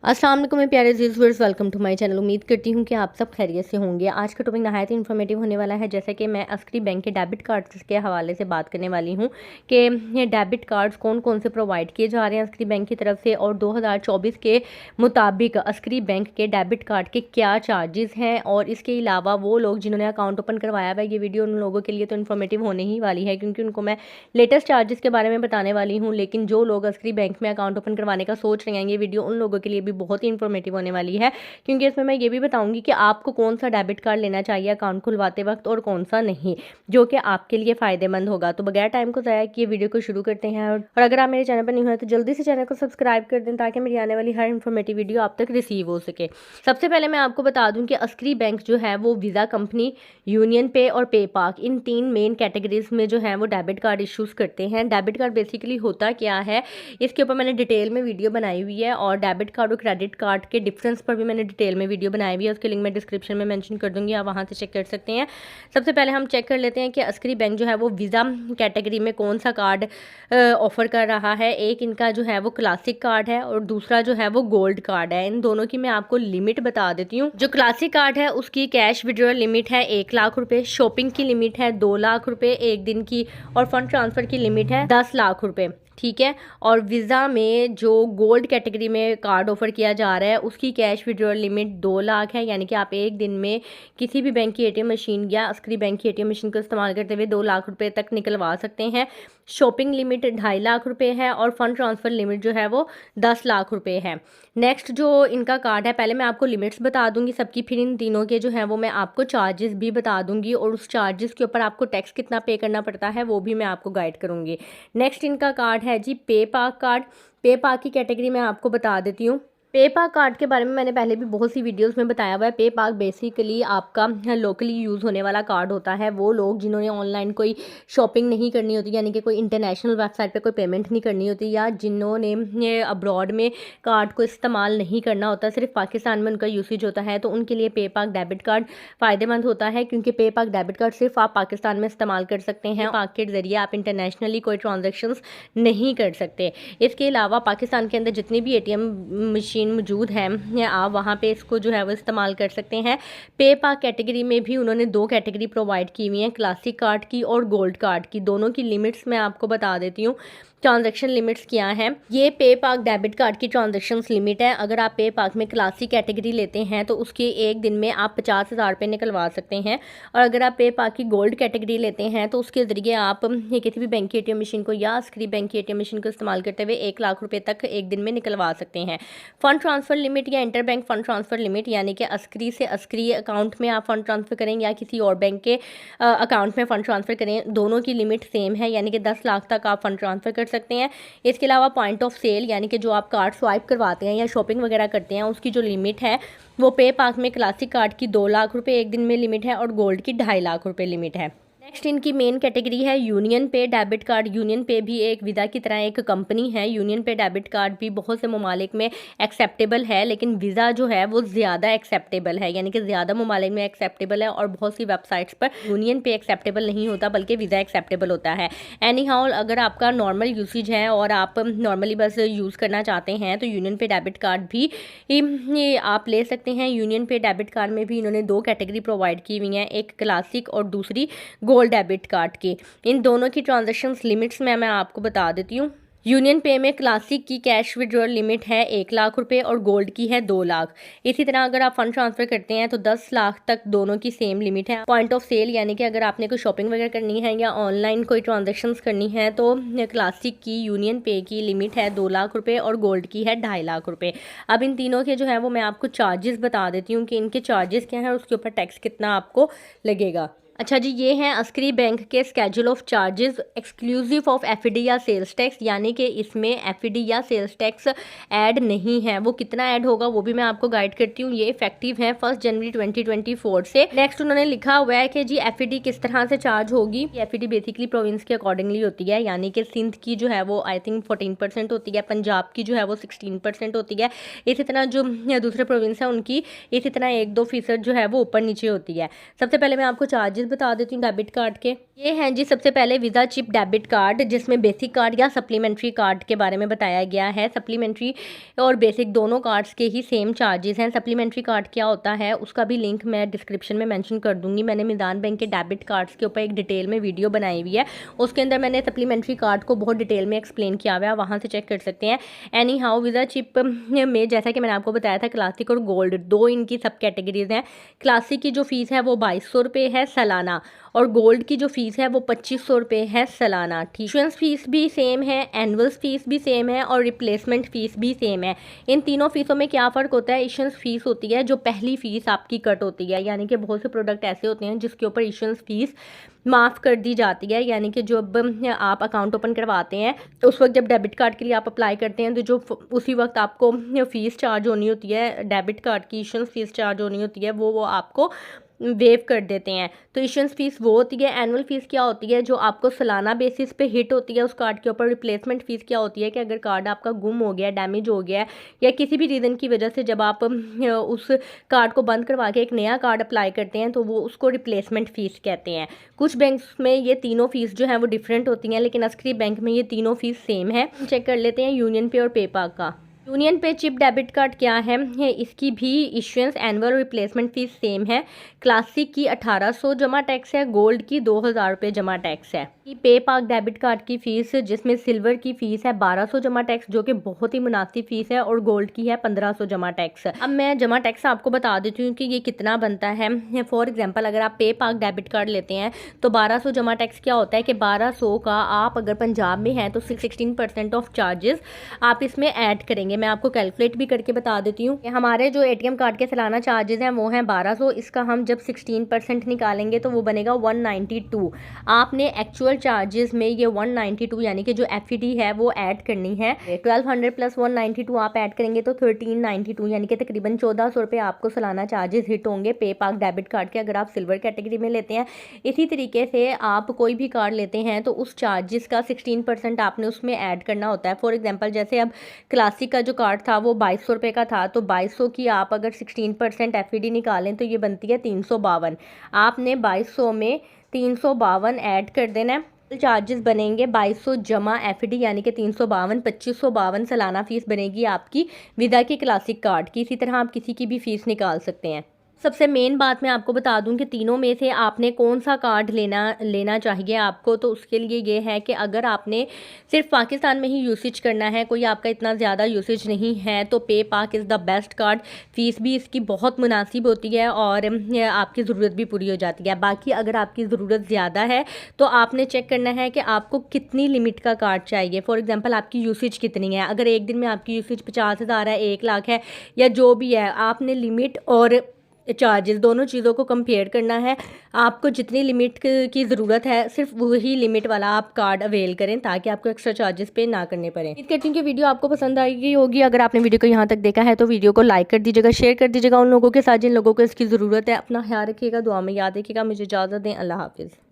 अस्सलाम वालेकुम मेरे प्यारे viewers, welcome to my channel. उम्मीद करती हूँ कि आप सब खैरियत से होंगे। आज का टॉपिक नहायत इन्फॉर्मेटिव होने वाला है। जैसे कि मैं अस्करी बैंक के डेबिट कार्ड्स के हवाले से बात करने वाली हूँ कि ये डेबिट कार्ड्स कौन कौन से प्रोवाइड किए जा रहे हैं अस्करी बैंक की तरफ से, और 2024 के मुताबिक अस्करी बैंक के डेबिट कार्ड के क्या चार्जेस हैं। और इसके अलावा वो लोग जिन्होंने अकाउंट ओपन करवाया हुआ है, ये वीडियो उन लोगों के लिए तो इन्फॉर्मेटिव होने ही वाली है, क्योंकि उनको मैं लेटेस्ट चार्जेस के बारे में बताने वाली हूँ। लेकिन जो लोग अस्करी बैंक में अकाउंट ओपन करवाने का सोच रहे हैं, ये वीडियो उन लोगों के लिए भी बहुत ही इन्फॉर्मेटिव होने वाली है, क्योंकि इसमें मैं ये भी बताऊंगी कि आपको कौन सा डेबिट कार्ड लेना चाहिए अकाउंट खुलवाते वक्त और कौन सा नहीं, जो कि आपके लिए फ़ायदेमंद होगा। तो बगैर टाइम को ज़ाया किए वीडियो को शुरू करते हैं। और अगर आप मेरे चैनल पर नहीं हुए तो जल्दी से चैनल को सब्सक्राइब कर दें, ताकि मेरी आने वाली हर इन्फॉर्मेटिव वीडियो आप तक रिसीव हो सके। सबसे पहले मैं आपको बता दूं कि अस्करी बैंक जो है वो वीज़ा कंपनी, यूनियन पे और पेपाक, इन 3 मेन कैटेगरीज में जो है वो डेबिट कार्ड इशूज़ करते हैं। डेबिट कार्ड बेसिकली होता क्या है, इसके ऊपर मैंने डिटेल में वीडियो बनाई हुई है, और डेबिट कार्ड और क्रेडिट कार्ड के डिफरेंस पर भी मैंने डिटेल में वीडियो बनाई हुई है। उसके लिंक मैं डिस्क्रिप्शन में मेंशन कर दूंगी, आप वहां से चेक कर सकते हैं। सबसे पहले हम चेक कर लेते हैं कि अस्करी बैंक जो है वो वीज़ा कैटेगरी में कौन सा कार्ड ऑफर कर रहा है। एक इनका जो है वो क्लासिक कार्ड है, और दूसरा जो है वो गोल्ड कार्ड है। इन दोनों की मैं आपको लिमिट बता देती हूँ। जो क्लासिक कार्ड है उसकी कैश विड्रॉल लिमिट है 1 लाख रुपए, शॉपिंग की लिमिट है 2 लाख रुपए एक दिन की, और फंड ट्रांसफर की लिमिट है 10 लाख रुपए। ठीक है। और वीज़ा में जो गोल्ड कैटेगरी में कार्ड ऑफर किया जा रहा है उसकी कैश विड्रॉल लिमिट 2 लाख है, यानी कि आप एक दिन में किसी भी बैंक की एटीएम मशीन या अस्करी बैंक की एटीएम मशीन को इस्तेमाल करते हुए 2 लाख रुपए तक निकलवा सकते हैं। शॉपिंग लिमिट 2.5 लाख रुपए है, और फंड ट्रांसफ़र लिमिट जो है वो 10 लाख रुपए है। नेक्स्ट जो इनका कार्ड है, पहले मैं आपको लिमिट्स बता दूंगी सबकी, फिर इन तीनों के जो है वो मैं आपको चार्जेस भी बता दूंगी, और उस चार्जेस के ऊपर आपको टैक्स कितना पे करना पड़ता है वो भी मैं आपको गाइड करूंगी। नेक्स्ट इनका कार्ड है जी पेपाक कार्ड। पेपाक की कैटेगरी मैं आपको बता देती हूँ। पेपाक कार्ड के बारे में मैंने पहले भी बहुत सी वीडियोस में बताया हुआ है। पेपाक बेसिकली आपका लोकली यूज़ होने वाला कार्ड होता है। वो लोग जिन्होंने ऑनलाइन कोई शॉपिंग नहीं करनी होती, यानी कि कोई इंटरनेशनल वेबसाइट पे कोई पेमेंट नहीं करनी होती, या जिन्होंने अब्रॉड में कार्ड को इस्तेमाल नहीं करना होता, सिर्फ पाकिस्तान में उनका यूसेज होता है, तो उनके लिए पेपाक डेबिट कार्ड फ़ायदेमंद होता है, क्योंकि पेपाक डेबिट कार्ड सिर्फ आप पाकिस्तान में इस्तेमाल कर सकते हैं। पेपाक के ज़रिए आप इंटरनेशनली कोई ट्रांजेक्शन्स नहीं कर सकते। इसके अलावा पाकिस्तान के अंदर जितनी भी एटीएम मशीन मौजूद है, आप वहाँ पे इसको जो है वो इस्तेमाल कर सकते हैं। पेपाक कैटेगरी में भी उन्होंने 2 कैटेगरी प्रोवाइड की हुई हैं, क्लासिक कार्ड की और गोल्ड कार्ड की। दोनों की लिमिट्स मैं आपको बता देती हूँ। ट्रांजैक्शन लिमिट्स क्या हैं। ये पेपाक डेबिट कार्ड की ट्रांजैक्शन लिमिट है। अगर आप पेपाक में क्लासिक कैटेगरी लेते हैं तो उसके एक दिन में आप 50,000 रुपये निकलवा सकते हैं, और अगर आप पेपाक की गोल्ड कैटेगरी लेते हैं तो उसके ज़रिए आप किसी भी बैंक की एटीएम मशीन को या अस्करी बैंक की एटीएम मशीन को इस्तेमाल करते हुए 1 लाख रुपये तक एक दिन में निकलवा सकते हैं। फंड ट्रांसफ़र लिमिट या inter bank fund transfer limit, यानी कि अस्करी से अस्करी अकाउंट में आप फंड ट्रांसफ़र करें या किसी और बैंक के अकाउंट में फ़ंड ट्रांसफ़र करें, दोनों की लिमिट सेम है, यानी कि 10 लाख तक आप फंड ट्रांसफ़र कर सकते हैं। इसके अलावा पॉइंट ऑफ सेल, यानी कि जो आप कार्ड स्वाइप करवाते हैं या शॉपिंग वगैरह करते हैं, उसकी जो लिमिट है वो पेपाक में क्लासिक कार्ड की 2 लाख रुपए एक दिन में लिमिट है, और गोल्ड की 2.5 लाख रुपए लिमिट है। नेक्स्ट इनकी मेन कैटेगरी है यूनियन पे डेबिट कार्ड। यूनियन पे भी एक वीज़ा की तरह एक कंपनी है। यूनियन पे डेबिट कार्ड भी बहुत से ममालिक में एक्सेप्टेबल है, लेकिन वीज़ा जो है वो ज़्यादा एक्सेप्टेबल है, यानी कि ज़्यादा ममालिक में एक्सेप्टेबल है, और बहुत सी वेबसाइट्स पर यूनियन पे एक्सेप्टेबल नहीं होता, बल्कि वीज़ा एक्सेप्टेबल होता है। एनी हाउ, अगर आपका नॉर्मल यूसेज है और आप नॉर्मली बस यूज़ करना चाहते हैं तो यूनियन पे डेबिट कार्ड भी ये आप ले सकते हैं। यूनियन पे डेबिट कार्ड में भी इन्होंने 2 कैटेगरी प्रोवाइड की हुई हैं, एक क्लासिक और दूसरी गोल्ड डेबिट कार्ड की। इन दोनों की ट्रांजैक्शंस लिमिट्स में मैं आपको बता देती हूँ। यूनियन पे में क्लासिक की कैश विड्रॉल लिमिट है 1 लाख रुपए, और गोल्ड की है 2 लाख। इसी तरह अगर आप फंड ट्रांसफर करते हैं तो 10 लाख तक दोनों की सेम लिमिट है। पॉइंट ऑफ सेल, यानी कि अगर आपने कोई शॉपिंग वगैरह करनी है या ऑनलाइन कोई ट्रांजेक्शन्स करनी है तो क्लासिक की यूनियन पे की लिमिट है 2 लाख रुपए, और गोल्ड की है 2.5 लाख रुपए। अब इन तीनों के जो है वो मैं आपको चार्जेस बता देती हूँ कि इनके चार्जेस क्या है और उसके ऊपर टैक्स कितना आपको लगेगा। अच्छा जी, ये हैं अस्करी बैंक के schedule of charges exclusive of FD या सेल्स टैक्स, यानी कि इसमें एफडी या सेल्स टैक्स ऐड नहीं है। वो कितना ऐड होगा वो भी मैं आपको गाइड करती हूँ। ये इफेक्टिव है 1 जनवरी 2024 से। नेक्स्ट उन्होंने लिखा हुआ है कि जी एफडी किस तरह से चार्ज होगी। एफडी बेसिकली प्रोविंस के अकॉर्डिंगली होती है, यानी कि सिंध की जो है वो आई थिंक 14% होती है, पंजाब की जो है वो 16% होती है। इसी तरह जो दूसरे प्रोविंस है उनकी इसी तरह 1-2% जो है वो ऊपर नीचे होती है। सबसे पहले मैं आपको चार्जेस बता देती हूँ डेबिट कार्ड के। ये हैं जी सबसे पहले वीज़ा चिप डेबिट कार्ड, जिसमें बेसिक कार्ड या सप्लीमेंट्री कार्ड के बारे में बताया गया है। सप्लीमेंट्री और बेसिक दोनों कार्ड्स के ही सेम चार्जेस हैं। सप्लीमेंट्री कार्ड क्या होता है उसका भी लिंक मैं डिस्क्रिप्शन में मेंशन कर दूंगी। मैंने मीज़ान बैंक के डेबिट कार्ड्स के ऊपर एक डिटेल में वीडियो बनाई हुई है, उसके अंदर मैंने सप्लीमेंट्री कार्ड को बहुत डिटेल में एक्सप्लेन किया हुआ है, वहाँ से चेक कर सकते हैं। एनी हाउ वीज़ा चिप में जैसा कि मैंने आपको बताया था क्लासिक और गोल्ड दो इनकी सब कैटेगरीज हैं। क्लासिक की जो फीस है वो 2200 रुपये है सालाना, और गोल्ड की जो फीस है वो 2500 रुपये है सालाना। इशुएंस फीस भी सेम है, एनुअल फीस भी सेम है और रिप्लेसमेंट फीस भी सेम है। इन तीनों फीसों में क्या फ़र्क होता है? इशुएंस फीस होती है जो पहली फ़ीस आपकी कट होती है, यानी कि बहुत से प्रोडक्ट ऐसे होते हैं जिसके ऊपर इशुएंस फीस माफ़ कर दी जाती है, यानी कि जब आप अकाउंट ओपन करवाते हैं उस वक्त जब डेबिट कार्ड के लिए आप अप्लाई करते हैं तो जो उसी वक्त आपको फ़ीस चार्ज होनी होती है, डेबिट कार्ड की इशुएंस फीस चार्ज होनी होती है, वो आपको वेव कर देते हैं। तो इशुएंस फीस वो होती है। एनुअल फ़ीस क्या होती है? जो आपको सालाना बेसिस पे हिट होती है उस कार्ड के ऊपर। रिप्लेसमेंट फ़ीस क्या होती है कि अगर कार्ड आपका गुम हो गया, डैमेज हो गया है या किसी भी रीज़न की वजह से जब आप उस कार्ड को बंद करवा के एक नया कार्ड अप्लाई करते हैं तो वो उसको रिप्लेसमेंट फ़ीस कहते हैं। कुछ बैंक्स में ये तीनों फ़ीस जो हैं वो डिफरेंट होती हैं, लेकिन अस्करी बैंक में ये तीनों फ़ीस सेम है। चेक कर लेते हैं यूनियन पे और पेपाल का। यूनियन पे चिप डेबिट कार्ड क्या है? इसकी भी issuance annual replacement fees same है। क्लासिक की 1800 जमा टैक्स है, गोल्ड की 2000 रुपये जमा टैक्स है। पे पाक डेबिट कार्ड की फ़ीस जिसमें सिल्वर की फ़ीस है 1200 जमा टैक्स, जो कि बहुत ही मुनासिब फ़ीस है, और गोल्ड की है 1500 जमा टैक्स। अब मैं जमा टैक्स आपको बता देती हूँ कि ये कितना बनता है। फॉर एग्जांपल अगर आप पे पाक डेबिट कार्ड लेते हैं तो 1200 जमा टैक्स क्या होता है कि 1200 का आप अगर पंजाब में हैं तो 16% ऑफ चार्जेस आप इसमें ऐड करेंगे। मैं आपको कैलकुलेट भी करके बता देती हूँ कि हमारे जो एटीएम कार्ड के सालाना चार्जेस हैं वो हैं 1200। इसका हम जब 16% निकालेंगे तो वो बनेगा 192। आपने एक्चुअल चार्जेस में ये 192 यानी कि जो एफईडी है वो ऐड करनी है। 1200 प्लस 192 आप ऐड करेंगे तो 1392 यानी कि तकरीबन 1400 रुपये आपको सालाना चार्जेस हिट होंगे पे पाक डेबिट कार्ड के, अगर आप सिल्वर कैटेगरी में लेते हैं। इसी तरीके से आप कोई भी कार्ड लेते हैं तो उस चार्जेस का 16% आपने उसमें ऐड करना होता है। फॉर एग्जाम्पल जैसे अब क्लासिक का जो कार्ड था वो 2200 रुपये का था, तो 2200 की आप अगर 16% एफईडी निकालें तो ये बनती है 352। आपने 2200 में 352 ऐड कर देना है। चार्जेस बनेंगे 2200 जमा एफईडी यानी कि 352, 2552 सालाना फ़ीस बनेगी आपकी विदा के क्लासिक कार्ड की। इसी तरह आप किसी की भी फ़ीस निकाल सकते हैं। सबसे मेन बात मैं आपको बता दूं कि तीनों में से आपने कौन सा कार्ड लेना चाहिए आपको। तो उसके लिए ये है कि अगर आपने सिर्फ पाकिस्तान में ही यूसेज करना है, कोई आपका इतना ज़्यादा यूसेज नहीं है, तो पे पाक is the best card. Fees भी इसकी बहुत मुनासिब होती है और आपकी ज़रूरत भी पूरी हो जाती है। बाकी अगर आपकी ज़रूरत ज़्यादा है तो आपने चेक करना है कि आपको कितनी लिमिट का कार्ड चाहिए। फॉर एग्ज़ाम्पल आपकी यूसेज कितनी है, अगर एक दिन में आपकी यूसेज 50,000 है, 1 लाख है या जो भी है, आपने लिमिट और चार्जेस दोनों चीज़ों को कंपेयर करना है। आपको जितनी लिमिट की ज़रूरत है सिर्फ वही लिमिट वाला आप कार्ड अवेल करें ताकि आपको एक्स्ट्रा चार्जेस पे ना करने पड़े। उम्मीद करती हूँ कि वीडियो आपको पसंद आई होगी। अगर आपने वीडियो को यहाँ तक देखा है तो वीडियो को लाइक कर दीजिएगा, शेयर कर दीजिएगा उन लोगों के साथ जिन लोगों को इसकी ज़रूरत है। अपना ख्याल रखिएगा, दुआ में याद रखिएगा। मुझे इजाज़त दें, अल्लाह हाफिज़।